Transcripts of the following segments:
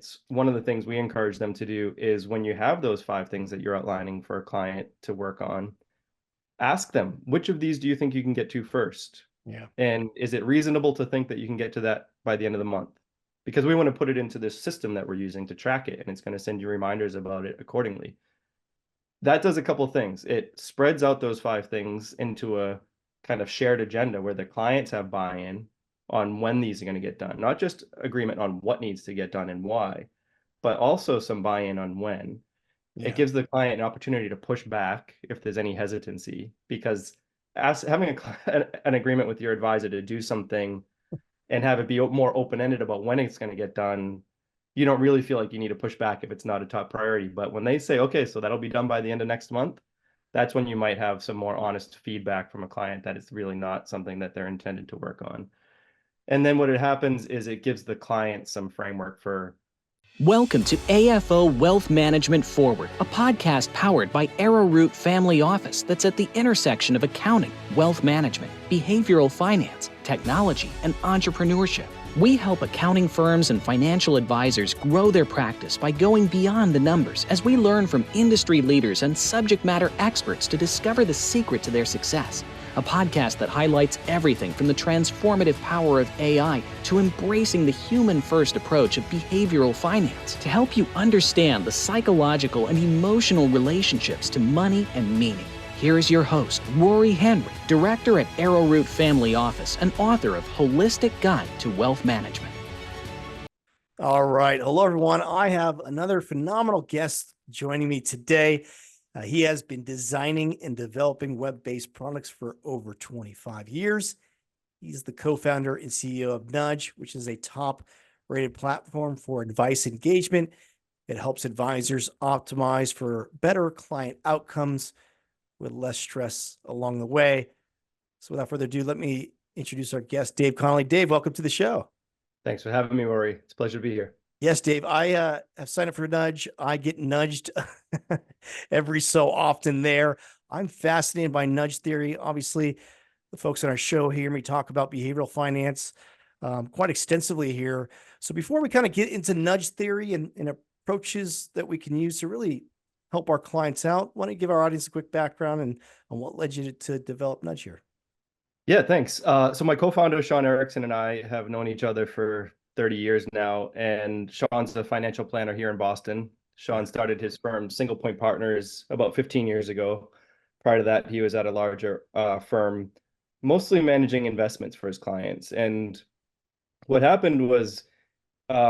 clients, one of the things we encourage them to do is when you have those 5 things that you're outlining for a client to work on, ask them, which of these do you think you can get to first? Yeah. And is it reasonable to think that you can get to that by the end of the month? Because we want to put it into this system that we're using to track it, and it's going to send you reminders about it accordingly. That does a couple of things. It spreads out those 5 things into a kind of shared agenda where the clients have buy-in on when these are going to get done, not just agreement on what needs to get done and why, but also some buy-in on when. It Yeah. gives the client an opportunity to push back if there's any hesitancy, because having an agreement with your advisor to do something and have it be more open-ended about when it's going to get done, you don't really feel like you need to push back if it's not a top priority. But when they say, okay, so that'll be done by the end of next month, that's when you might have some more honest feedback from a client that it's really not something that they're intended to work on. And then what it happens is it gives the client some framework for. Welcome to AFO Wealth Management Forward, a podcast powered by Arrowroot Family Office that's at the intersection of accounting, wealth management, behavioral finance, technology, and entrepreneurship. We help accounting firms and financial advisors grow their practice by going beyond the numbers as we learn from industry leaders and subject matter experts to discover the secret to their success. A podcast that highlights everything from the transformative power of AI to embracing the human-first approach of behavioral finance to help you understand the psychological and emotional relationships to money and meaning. Here is your host, Rory Henry, Director at Arrowroot Family Office and author of Holistic Guide to Wealth Management. All right. Hello, everyone. I have another phenomenal guest joining me today. He has been designing and developing web-based products for over 25 years. He's the co-founder and CEO of Nudge, which is a top-rated platform for advice engagement. It helps advisors optimize for better client outcomes with less stress along the way. So without further ado, let me introduce our guest, Dave Connolly. Dave, welcome to the show. Thanks for having me, Rory. It's a pleasure to be here. Yes, Dave, I have signed up for Nudge. I get nudged every so often there. I'm fascinated by nudge theory. Obviously, the folks on our show hear me talk about behavioral finance quite extensively here. So before we kind of get into nudge theory and approaches that we can use to really help our clients out, why don't you give our audience a quick background and on what led you to develop Nudge here? Yeah, thanks. So my co-founder, Sean Erickson, and I have known each other for 30 years now, and Sean's a financial planner here in Boston. Sean started his firm, Single Point Partners, about 15 years ago. Prior to that, he was at a larger firm, mostly managing investments for his clients. And what happened was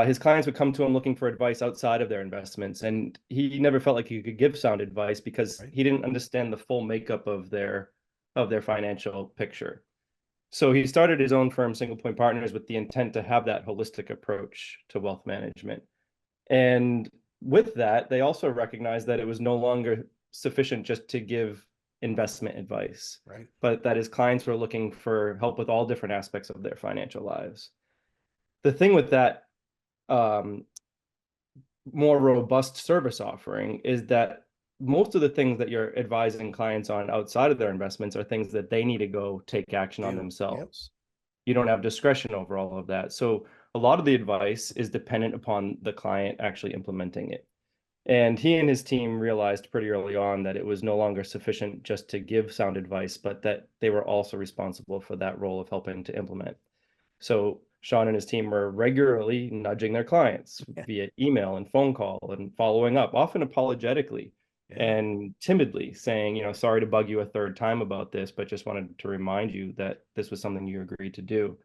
his clients would come to him looking for advice outside of their investments, and he never felt like he could give sound advice because he didn't understand the full makeup of their financial picture. So he started his own firm, Single Point Partners, with the intent to have that holistic approach to wealth management. And with that, they also recognized that it was no longer sufficient just to give investment advice, but that his clients were looking for help with all different aspects of their financial lives. The thing with that more robust service offering is that most of the things that you're advising clients on outside of their investments are things that they need to go take action on themselves. You don't have discretion over all of that. So a lot of the advice is dependent upon the client actually implementing it. And he and his team realized pretty early on that it was no longer sufficient just to give sound advice, but that they were also responsible for that role of helping to implement. So Sean and his team were regularly nudging their clients via email and phone call and following up, often apologetically and timidly saying, sorry to bug you a third time about this, but just wanted to remind you that this was something you agreed to do.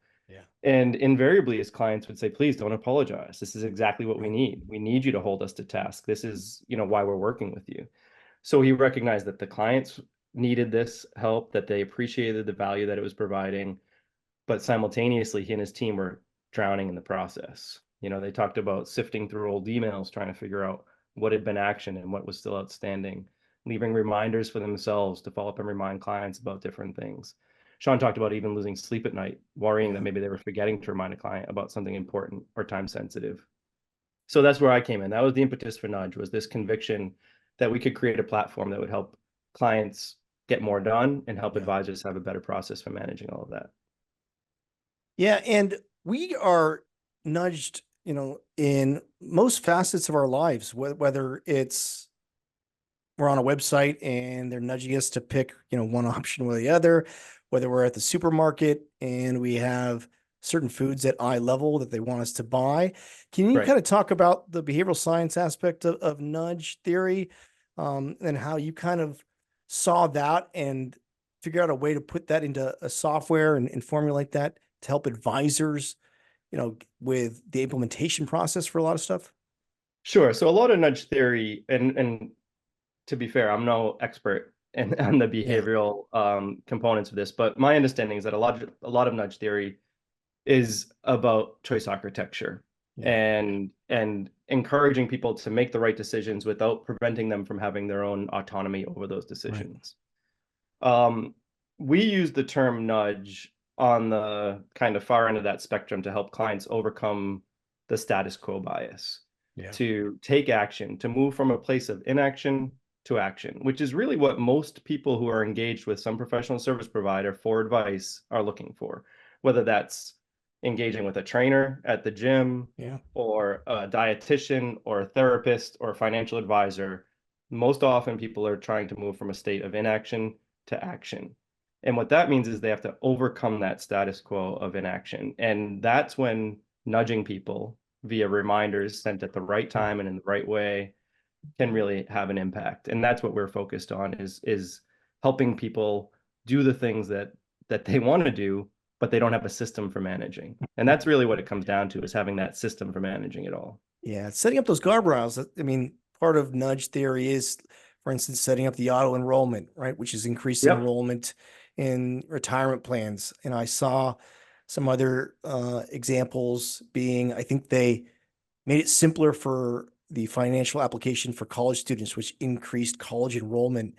And invariably, his clients would say, please don't apologize. This is exactly what we need. We need you to hold us to task. This is, why we're working with you. So he recognized that the clients needed this help, that they appreciated the value that it was providing, but simultaneously, he and his team were drowning in the process. They talked about sifting through old emails, trying to figure out what had been actioned and what was still outstanding, leaving reminders for themselves to follow up and remind clients about different things. Sean talked about even losing sleep at night, worrying that maybe they were forgetting to remind a client about something important or time sensitive. So that's where I came in. That was the impetus for Nudge, was this conviction that we could create a platform that would help clients get more done and help advisors have a better process for managing all of that. Yeah, and we are nudged in most facets of our lives, whether it's we're on a website and they're nudging us to pick, one option or the other, whether we're at the supermarket and we have certain foods at eye level that they want us to buy. Can you Right. kind of talk about the behavioral science aspect of nudge theory, and how you kind of saw that and figure out a way to put that into a software and formulate that to help advisors, with the implementation process for a lot of stuff? Sure. So a lot of nudge theory, and to be fair, I'm no expert on the behavioral components of this, but my understanding is that a lot of nudge theory is about choice architecture and encouraging people to make the right decisions without preventing them from having their own autonomy over those decisions. We use the term nudge on the kind of far end of that spectrum to help clients overcome the status quo bias, to take action, to move from a place of inaction to action, which is really what most people who are engaged with some professional service provider for advice are looking for, whether that's engaging with a trainer at the gym or a dietitian or a therapist or a financial advisor. Most often people are trying to move from a state of inaction to action. And what that means is they have to overcome that status quo of inaction. And that's when nudging people via reminders sent at the right time and in the right way can really have an impact. And that's what we're focused on, is helping people do the things that they want to do, but they don't have a system for managing. And that's really what it comes down to, is having that system for managing it all. Yeah, setting up those guardrails. I mean, part of nudge theory is, for instance, setting up the auto enrollment, right, which is increased enrollment in retirement plans. And I saw some other examples being, I think they made it simpler for the financial application for college students, which increased college enrollment.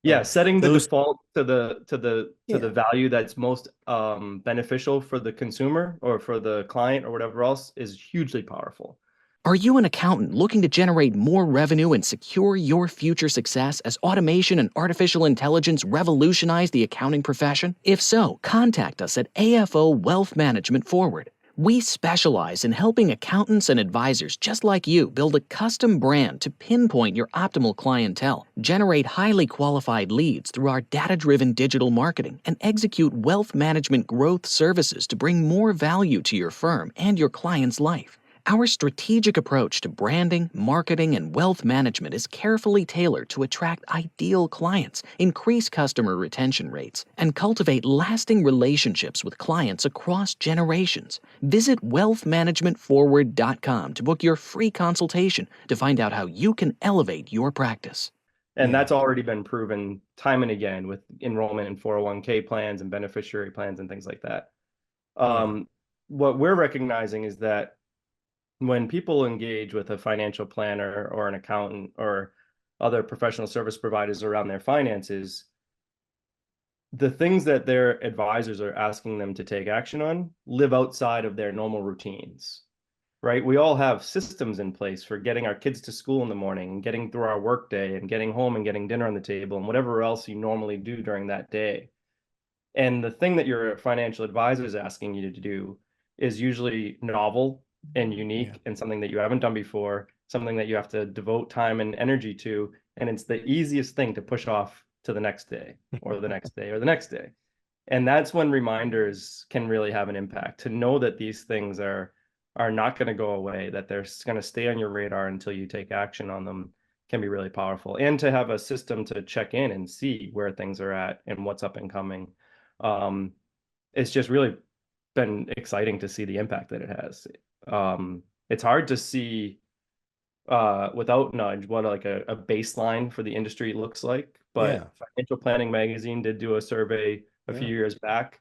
Yeah, setting the default to the value that's most beneficial for the consumer or for the client or whatever else is hugely powerful. Are you an accountant looking to generate more revenue and secure your future success as automation and artificial intelligence revolutionize the accounting profession? If so, contact us at AFO Wealth Management Forward. We specialize in helping accountants and advisors just like you build a custom brand to pinpoint your optimal clientele, generate highly qualified leads through our data-driven digital marketing, and execute wealth management growth services to bring more value to your firm and your client's life. Our strategic approach to branding, marketing, and wealth management is carefully tailored to attract ideal clients, increase customer retention rates, and cultivate lasting relationships with clients across generations. Visit wealthmanagementforward.com to book your free consultation to find out how you can elevate your practice. And that's already been proven time and again with enrollment in 401k plans and beneficiary plans and things like that. What we're recognizing is that when people engage with a financial planner or an accountant or other professional service providers around their finances, the things that their advisors are asking them to take action on live outside of their normal routines, right? We all have systems in place for getting our kids to school in the morning and getting through our work day and getting home and getting dinner on the table and whatever else you normally do during that day. And the thing that your financial advisor is asking you to do is usually novel and unique and something that you haven't done before, something that you have to devote time and energy to. And it's the easiest thing to push off to the next day or the next day or the next day. And that's when reminders can really have an impact, to know that these things are not going to go away, that they're going to stay on your radar until you take action on them, can be really powerful. And to have a system to check in and see where things are at and what's up and coming. It's just really been exciting to see the impact that it has. It's hard to see without Nudge what like a baseline for the industry looks like, but Financial Planning Magazine did do a survey a few years back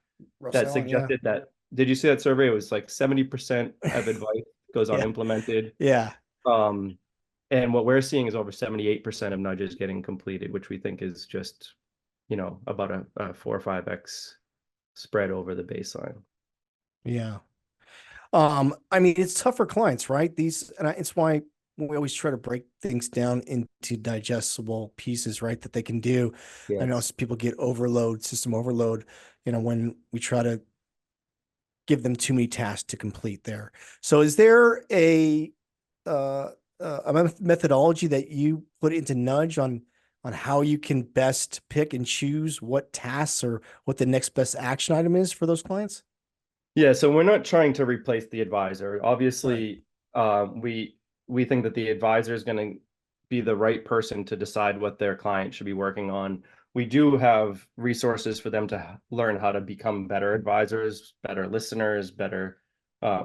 that suggested that, did you see that survey? It was like 70% of advice goes unimplemented. And what we're seeing is over 78% of nudges getting completed, which we think is just, about a 4 or 5x spread over the baseline. I mean, it's tough for clients, right? It's why we always try to break things down into digestible pieces, right? That they can do. I know people get system overload, when we try to give them too many tasks to complete there. So is there a methodology that you put into Nudge on how you can best pick and choose what tasks or what the next best action item is for those clients? Yeah, so we're not trying to replace the advisor. Obviously, we think that the advisor is going to be the right person to decide what their client should be working on. We do have resources for them to learn how to become better advisors, better listeners, better,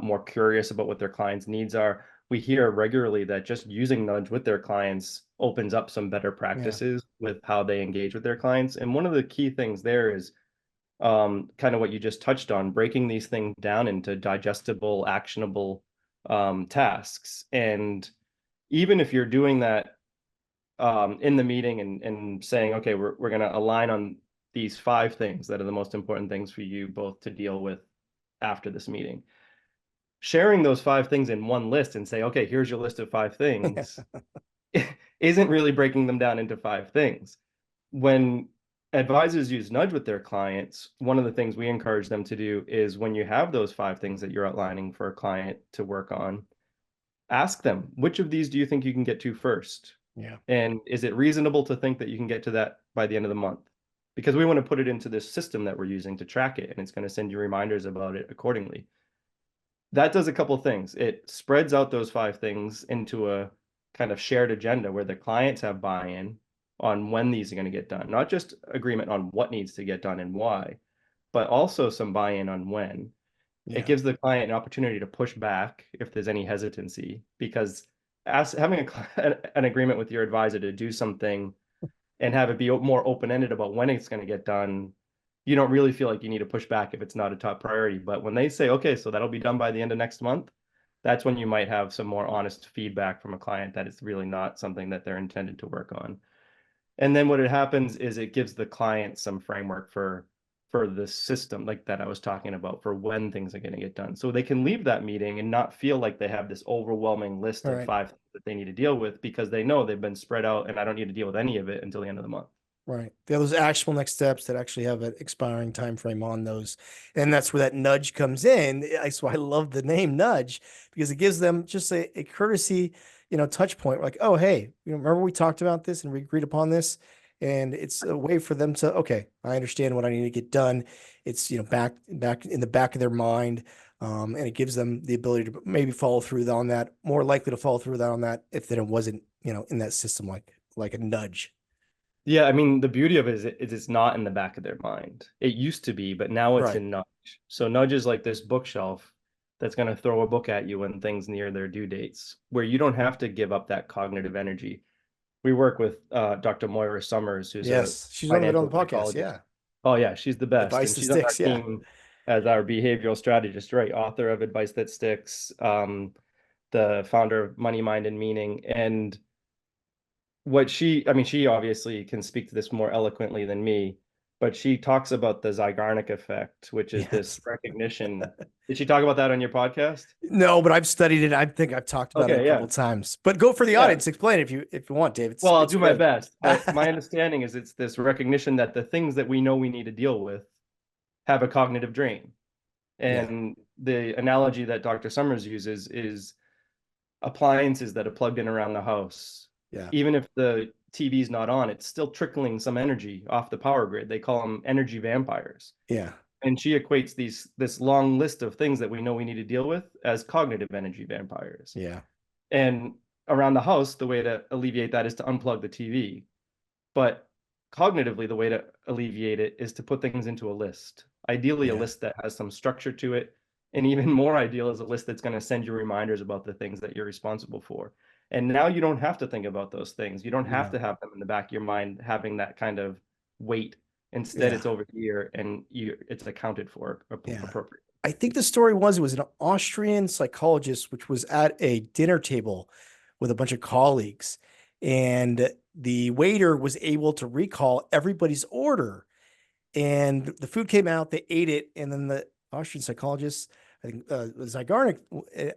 more curious about what their clients' needs are. We hear regularly that just using Nudge with their clients opens up some better practices with how they engage with their clients. And one of the key things there is kind of what you just touched on, breaking these things down into digestible, actionable tasks. And even if you're doing that in the meeting and saying, okay, we're going to align on these 5 things that are the most important things for you both to deal with after this meeting. Sharing those 5 things in one list and say, okay, here's your list of 5 things isn't really breaking them down into 5 things. When advisors use Nudge with their clients, one of the things we encourage them to do is when you have those 5 things that you're outlining for a client to work on, ask them, which of these do you think you can get to first? Yeah. And is it reasonable to think that you can get to that by the end of the month? Because we want to put it into this system that we're using to track it, and it's going to send you reminders about it accordingly. That does a couple of things. It spreads out those 5 things into a kind of shared agenda where the clients have buy-in on when these are going to get done, not just agreement on what needs to get done and why, but also some buy-in on when. It gives the client an opportunity to push back if there's any hesitancy, because having an agreement with your advisor to do something and have it be more open-ended about when it's going to get done, you don't really feel like you need to push back if it's not a top priority. But when they say, okay, so that'll be done by the end of next month, that's when you might have some more honest feedback from a client that it's really not something that they're intended to work on. And then what happens is it gives the client some framework for the system like that I was talking about for when things are going to get done. So they can leave that meeting and not feel like they have this overwhelming list of 5 things that they need to deal with, because they know they've been spread out and I don't need to deal with any of it until the end of the month. Right. They have those actionable next steps that actually have an expiring time frame on those. And that's where that nudge comes in. That's why I love the name Nudge, because it gives them just a courtesy, touch point. Like, oh, hey, remember we talked about this and we agreed upon this? And it's a way for them to, okay, I understand what I need to get done. It's, back in the back of their mind. And it gives them the ability to maybe follow through on that, more likely to follow through on that if then it wasn't, in that system, like a nudge. Yeah, I mean, the beauty of it is it's not in the back of their mind. It used to be, but now it's in Nudge. So Nudge is like this bookshelf that's going to throw a book at you when things near their due dates, where you don't have to give up that cognitive energy. We work with Dr. Moira Summers, who's she's on the podcast. Yeah. Oh yeah, she's the best. Advice and she's that sticks, on our team as our behavioral strategist, right? Author of Advice That Sticks, the founder of Money, Mind, and Meaning. And she obviously can speak to this more eloquently than me, but she talks about the Zeigarnik Effect, which is this recognition. Did she talk about that on your podcast? No, but I've studied it. I think I've talked about it a couple times. But go for the audience. Explain it if you want, Dave. I'll do my best. But my understanding is it's this recognition that the things that we know we need to deal with have a cognitive drain. And the analogy that Dr. Summers uses is appliances that are plugged in around the house. Yeah. Even if the TV's not on, it's still trickling some energy off the power grid. They call them energy vampires. Yeah. And she equates this long list of things that we know we need to deal with as cognitive energy vampires. Yeah. And around the house, the way to alleviate that is to unplug the TV. But cognitively, the way to alleviate it is to put things into a list. Ideally, a list that has some structure to it. And even more ideal is a list that's going to send you reminders about the things that you're responsible for. And now you don't have to think about those things. You don't have to have them in the back of your mind, having that kind of weight. Instead, it's over here and it's accounted for appropriately. I think the story it was an Austrian psychologist, which was at a dinner table with a bunch of colleagues. And the waiter was able to recall everybody's order. And the food came out, they ate it. And then the Austrian psychologist, I think Zeigarnik,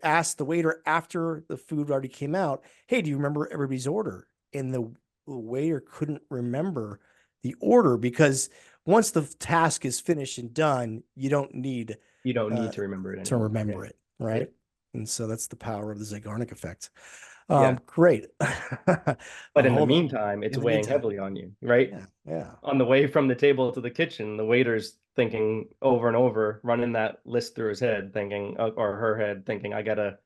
asked the waiter after the food already came out, hey, do you remember everybody's order? And the waiter couldn't remember the order because once the task is finished and done, you don't need to remember it to anymore. remember Yeah. it, right? Yeah. And so that's the power of the Zeigarnik effect. Yeah. Great. But in the meantime, it's In the weighing meantime. heavily on you, right? Yeah, yeah. On the way from the table to the kitchen, the waiter's thinking over and over, running that list through his head, thinking, or her head, thinking, I gotta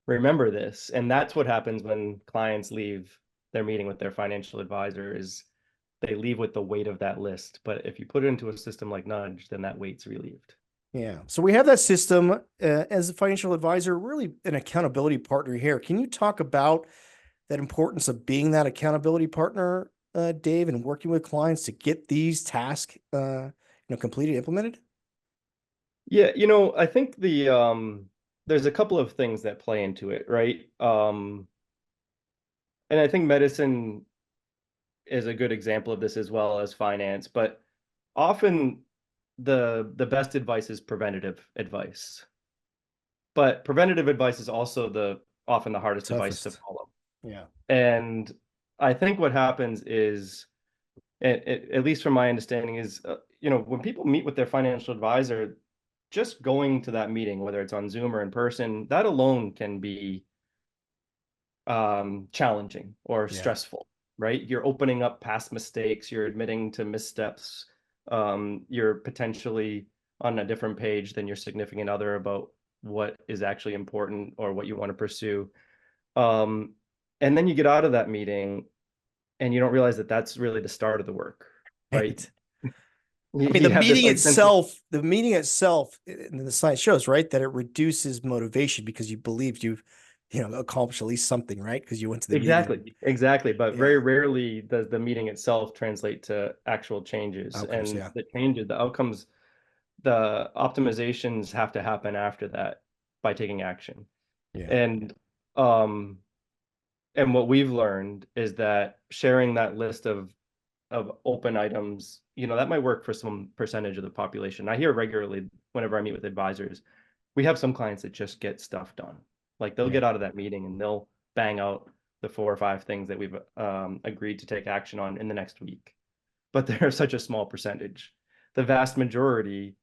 remember this. And that's what happens when clients leave their meeting with their financial advisor, is they leave with the weight of that list. But if you put it into a system like Nudge, then that weight's relieved. Yeah. So we have that system as a financial advisor, really an accountability partner here. Can you talk about that importance of being that accountability partner, Dave, and working with clients to get these tasks, completed, implemented? Yeah, I think there's a couple of things that play into it, right? And I think medicine is a good example of this, as well as finance, but often the best advice is preventative advice. But preventative advice is also often the hardest advice to follow. Yeah. And I think what happens is, at least from my understanding, is when people meet with their financial advisor, just going to that meeting, whether it's on Zoom or in person, that alone can be challenging or stressful, right? You're opening up past mistakes, you're admitting to missteps, you're potentially on a different page than your significant other about what is actually important or what you want to pursue. And then you get out of that meeting and you don't realize that that's really the start of the work, right? I mean, the meeting itself, and the science shows, right, that it reduces motivation because you believe you've, accomplished at least something, right? Because you went to the meeting. Exactly. But very rarely does the meeting itself translate to actual changes. Outcomes, and the changes, the outcomes, the optimizations have to happen after that by taking action. Yeah. And what we've learned is that sharing that list of open items, that might work for some percentage of the population. I hear regularly whenever I meet with advisors, we have some clients that just get stuff done. Like they'll get out of that meeting and they'll bang out the 4 or 5 things that we've agreed to take action on in the next week. But they're such a small percentage. The vast majority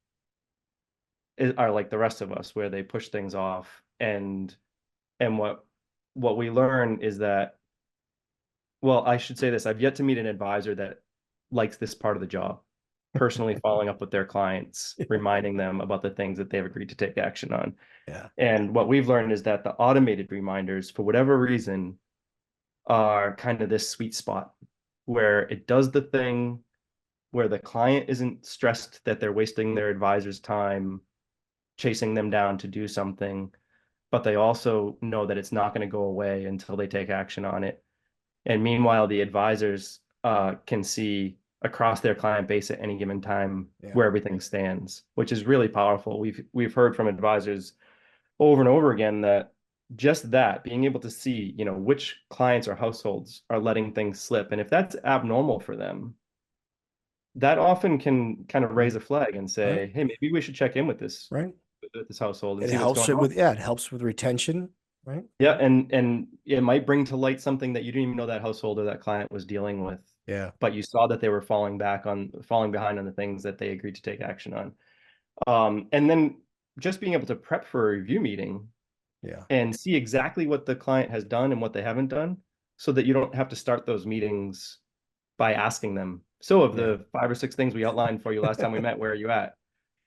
are like the rest of us, where they push things off. And what we learn is that, well, I should say this, I've yet to meet an advisor that likes this part of the job, personally following up with their clients, reminding them about the things that they've agreed to take action on. Yeah. And what we've learned is that the automated reminders, for whatever reason, are kind of this sweet spot where it does the thing where the client isn't stressed that they're wasting their advisor's time chasing them down to do something, but they also know that it's not going to go away until they take action on it. And meanwhile, the advisors can see across their client base at any given time where everything stands, which is really powerful. We've heard from advisors over and over again that just that, being able to see, which clients or households are letting things slip, and if that's abnormal for them, that often can kind of raise a flag and say, hey, maybe we should check in with this household and see what's going on. It helps with retention, right? Yeah, and it might bring to light something that you didn't even know that household or that client was dealing with. Yeah. But you saw that they were falling behind on the things that they agreed to take action on. And then just being able to prep for a review meeting and see exactly what the client has done and what they haven't done, so that you don't have to start those meetings by asking them, so of the 5 or 6 things we outlined for you last time we met, where are you at?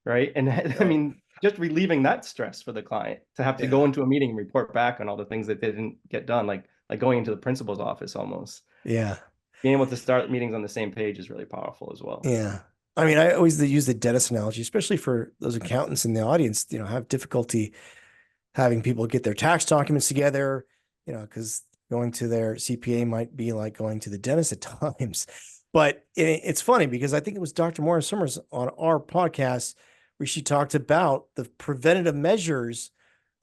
Right. And I mean, just relieving that stress for the client to have to go into a meeting and report back on all the things that they didn't get done, like going into the principal's office almost. Yeah. Being able to start meetings on the same page is really powerful as well. Yeah. I mean, I always use the dentist analogy, especially for those accountants in the audience, have difficulty having people get their tax documents together, because going to their CPA might be like going to the dentist at times. But it's funny because I think it was Dr. Maura Summers on our podcast where she talked about the preventative measures,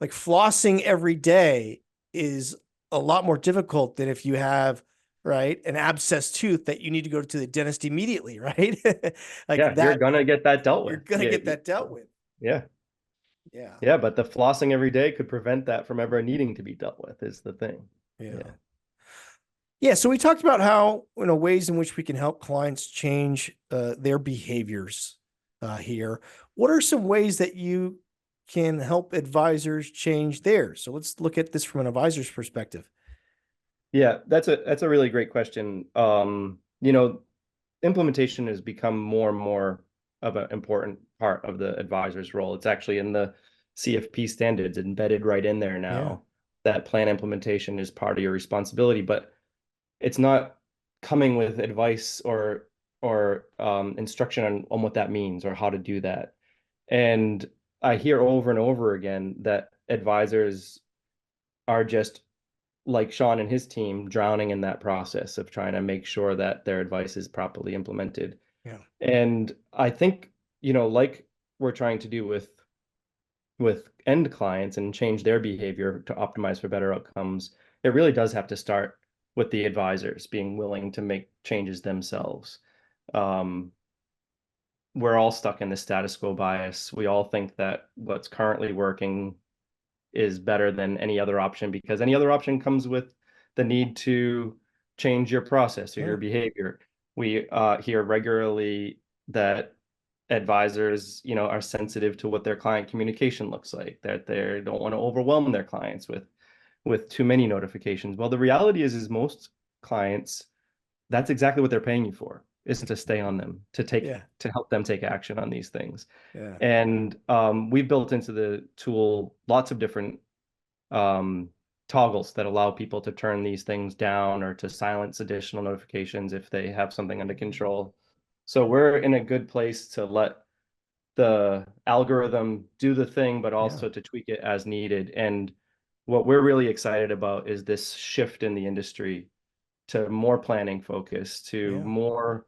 like flossing every day is a lot more difficult than if you have an abscess tooth that you need to go to the dentist immediately, right? You're gonna get that dealt with. You're gonna get that dealt with. Yeah. Yeah. Yeah, but the flossing every day could prevent that from ever needing to be dealt with, is the thing. Yeah. Yeah, so we talked about how, ways in which we can help clients change their behaviors here. What are some ways that you can help advisors change theirs? So let's look at this from an advisor's perspective. Yeah, that's a really great question. Implementation has become more and more of an important part of the advisor's role. It's actually in the CFP standards embedded right in there Yeah, now, that plan implementation is part of your responsibility, but it's not coming with advice or instruction on what that means or how to do that. And I hear over and over again that advisors are just like Sean and his team drowning in that process of trying to make sure that their advice is properly implemented. yeah, And I think, like we're trying to do with end clients and change their behavior to optimize for better outcomes, it really does have to start with the advisors being willing to make changes themselves. Um, we're all stuck in the status quo bias. We all think that what's currently working is better than any other option because any other option comes with the need to change your process or yeah, your behavior. We hear regularly that advisors, are sensitive to what their client communication looks like, that they don't want to overwhelm their clients with too many notifications. Well, the reality is most clients, that's exactly what they're paying you for, is to stay on them, yeah, to help them take action on these things. yeah, And we've built into the tool lots of different um, toggles that allow people to turn these things down or to silence additional notifications if they have something under control. So we're in a good place to let the algorithm do the thing, but yeah, also to tweak it as needed. And what we're really excited about is this shift in the industry to more planning focus, to yeah. more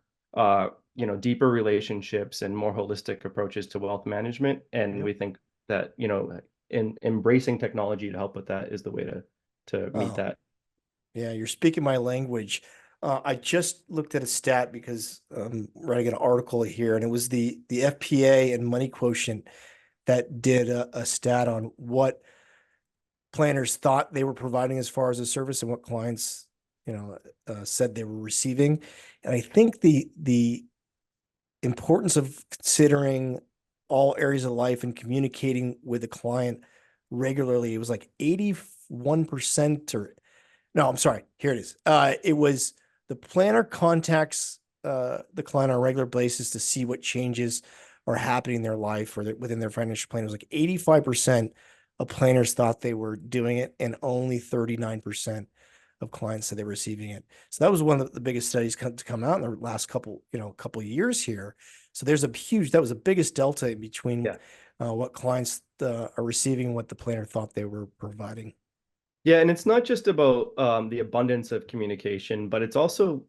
deeper relationships and more holistic approaches to wealth management. And Yep. we think that, in embracing technology to help with that is the way to meet Oh, that. yeah, you're speaking my language. I just looked at a stat because I'm writing an article here, and it was the FPA and Money Quotient that did a stat on what planners thought they were providing as far as a service and what clients, said they were receiving. And I think the importance of considering all areas of life and communicating with the client regularly, it was like 81% or no, I'm sorry. Here it is. It was the planner contacts the client on a regular basis to see what changes are happening in their life or within their financial plan. It was like 85% of planners thought they were doing it, and only 39% of clients said they were receiving it. So that was one of the biggest studies to come out in the last couple of years here. So there's that was the biggest delta in between Yeah. what clients are receiving and what the planner thought they were providing. Yeah, and it's not just about the abundance of communication, but it's also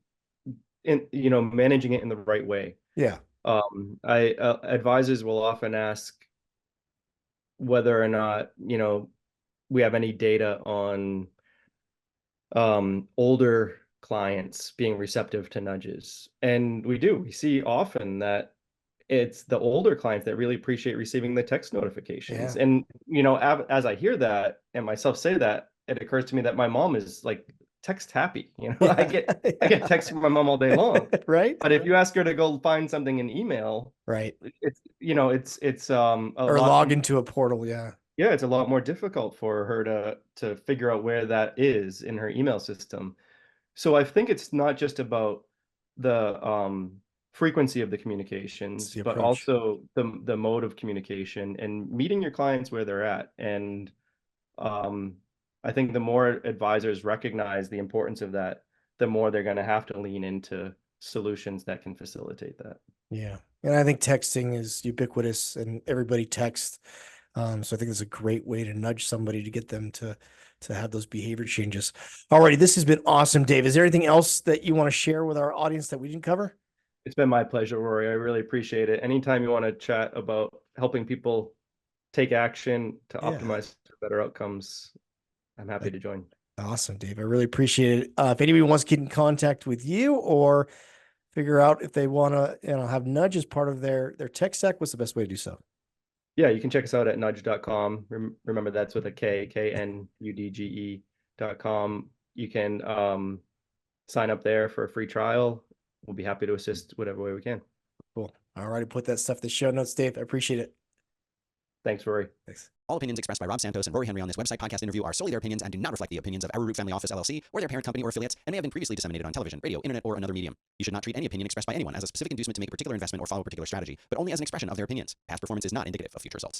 managing it in the right way. Yeah. I advisors will often ask whether or not, we have any data on older clients being receptive to nudges. And we do. We see often that it's the older clients that really appreciate receiving the text notifications. Yeah. And, as I hear that and myself say that, it occurs to me that my mom is like text happy. I get texts from my mom all day long. Right. But if you ask her to go find something in email, Right. it's a Or lot. log into a portal. Yeah. Yeah, it's a lot more difficult for her to figure out where that is in her email system. So I think it's not just about the frequency of the It's communications, the but approach. also the mode of communication and meeting your clients where they're at. And um, I think the more advisors recognize the importance of that, the more they're going to have to lean into solutions that can facilitate that. Yeah. And I think texting is ubiquitous and everybody texts. So I think it's a great way to nudge somebody to get them to have those behavior changes. Alrighty, this has been awesome, Dave. Is there anything else that you want to share with our audience that we didn't cover? It's been my pleasure, Rory. I really appreciate it. Anytime you want to chat about helping people take action to Yeah. optimize for better outcomes, I'm happy to join. Awesome, Dave. I really appreciate it. If anybody wants to get in contact with you or figure out if they want to, have Nudge as part of their tech stack, what's the best way to do so? Yeah, you can check us out at nudge.com. Remember, that's with a K, KNUDGE.com. You can sign up there for a free trial. We'll be happy to assist whatever way we can. Cool. All right. Put that stuff in the show notes, Dave. I appreciate it. Thanks, Rory. Thanks. All opinions expressed by Rob Santos and Rory Henry on this website, podcast, interview are solely their opinions and do not reflect the opinions of Arrowroot Family Office LLC or their parent company or affiliates, and may have been previously disseminated on television, radio, internet, or another medium. You should not treat any opinion expressed by anyone as a specific inducement to make a particular investment or follow a particular strategy, but only as an expression of their opinions. Past performance is not indicative of future results.